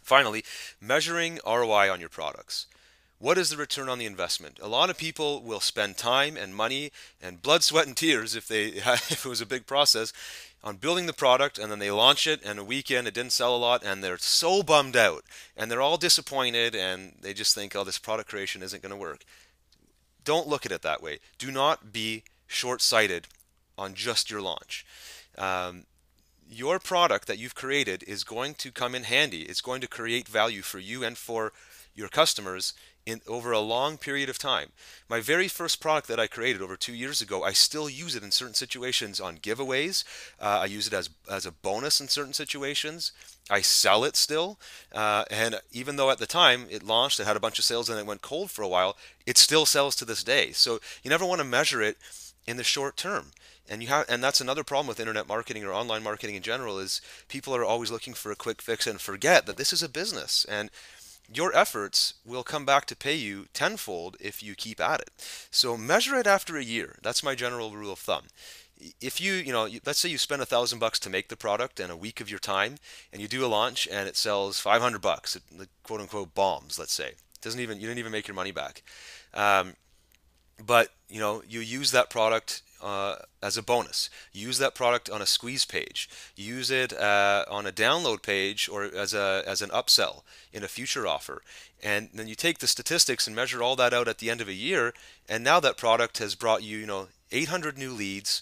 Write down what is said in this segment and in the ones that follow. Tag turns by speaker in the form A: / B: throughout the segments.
A: Finally, measuring ROI on your products. What is the return on the investment? A lot of people will spend time and money and blood, sweat, and tears if they if it was a big process on building the product, and then they launch it and a weekend it didn't sell a lot and they're so bummed out and they're all disappointed and they just think, oh, this product creation isn't going to work. Don't look at it that way. Do not be short-sighted on just your launch. Um, your product that you've created is going to come in handy. It's going to create value for you and for your customers in over a long period of time. My very first product that I created over 2 years ago, I still use it in certain situations on giveaways. I use it as a bonus in certain situations. I sell it still, and even though at the time it launched, it had a bunch of sales and it went cold for a while, it still sells to this day. So you never want to measure it in the short term. And that's another problem with internet marketing or online marketing in general is people are always looking for a quick fix and forget that this is a business, and your efforts will come back to pay you tenfold if you keep at it. So measure it after a year. That's my general rule of thumb. If let's say you spend $1,000 to make the product and a week of your time, and you do a launch and it sells $500, it quote unquote bombs, let's say. You didn't even make your money back. But you use that product as a bonus. Use that product on a squeeze page. Use it on a download page or as an upsell in a future offer. And then you take the statistics and measure all that out at the end of a year. And now that product has brought you, 800 new leads.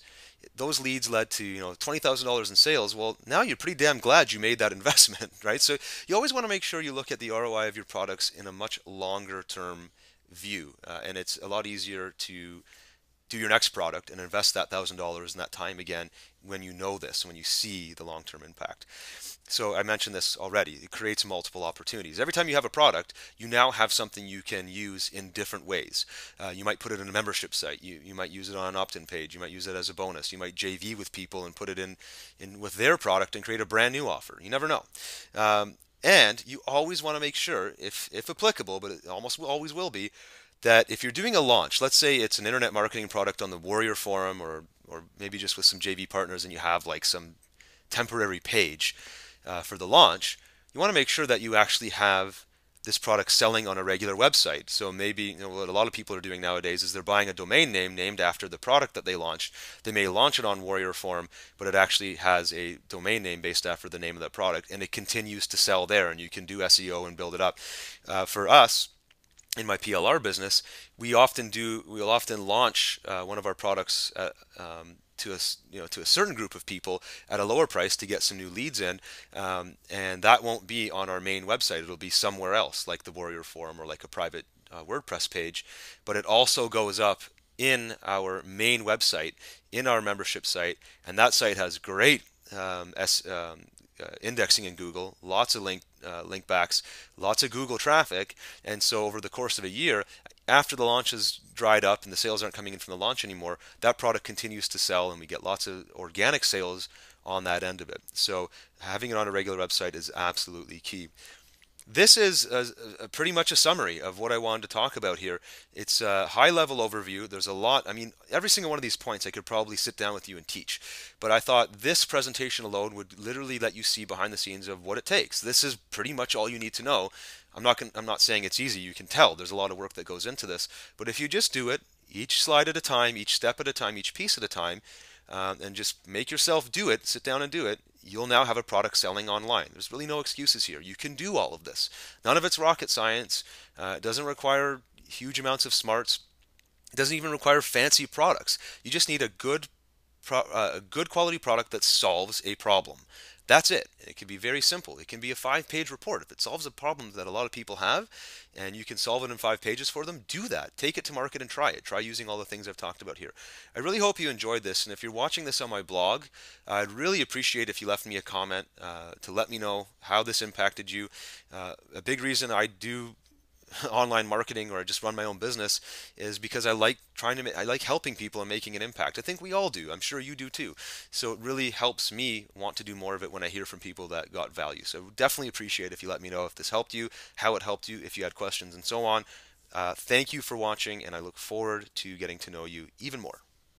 A: Those leads led to $20,000 in sales. Well, now you're pretty damn glad you made that investment, right? So you always want to make sure you look at the ROI of your products in a much longer term view, and it's a lot easier to do your next product and invest that $1,000 in that time again when you know this, when you see the long-term impact. So I mentioned this already. It creates multiple opportunities. Every time you have a product, you now have something you can use in different ways. You might put it in a membership site. You might use it on an opt-in page. You might use it as a bonus. You might JV with people and put it in with their product and create a brand new offer. You never know. And you always want to make sure, if applicable, but it almost always will be, that if you're doing a launch, let's say it's an internet marketing product on the Warrior Forum or maybe just with some JV partners and you have like some temporary page for the launch, you want to make sure that you actually have this product selling on a regular website. So maybe what a lot of people are doing nowadays is they're buying a domain name named after the product that they launched. They may launch it on Warrior Forum, but it actually has a domain name based after the name of that product, and it continues to sell there, and you can do SEO and build it up. For us, in my PLR business, we'll often launch one of our products to a certain group of people at a lower price to get some new leads in, and that won't be on our main website. It'll be somewhere else, like the Warrior Forum or like a private WordPress page, but it also goes up in our main website, in our membership site, and that site has great indexing in Google, lots of link backs, lots of Google traffic, and so over the course of a year, after the launch has dried up and the sales aren't coming in from the launch anymore, that product continues to sell and we get lots of organic sales on that end of it. So having it on a regular website is absolutely key. This is pretty much a summary of what I wanted to talk about here. It's a high-level overview. There's a lot. I mean, every single one of these points I could probably sit down with you and teach. But I thought this presentation alone would literally let you see behind the scenes of what it takes. This is pretty much all you need to know. I'm not saying it's easy. You can tell there's a lot of work that goes into this. But if you just do it, each slide at a time, each step at a time, each piece at a time, and just make yourself do it, sit down and do it, you'll now have a product selling online. There's really no excuses here. You can do all of this. None of it's rocket science. It doesn't require huge amounts of smarts. It doesn't even require fancy products. You just need a good quality product that solves a problem. That's it. It can be very simple. It can be a 5-page report. If it solves a problem that a lot of people have and you can solve it in 5 pages for them, do that. Take it to market and try it. Try using all the things I've talked about here. I really hope you enjoyed this, and if you're watching this on my blog, I'd really appreciate if you left me a comment to let me know how this impacted you. A big reason I do online marketing or I just run my own business is because I like I like helping people and making an impact. I think we all do. I'm sure you do too. So it really helps me want to do more of it when I hear from people that got value. So definitely appreciate if you let me know if this helped you, how it helped you, if you had questions and so on. Thank you for watching, and I look forward to getting to know you even more.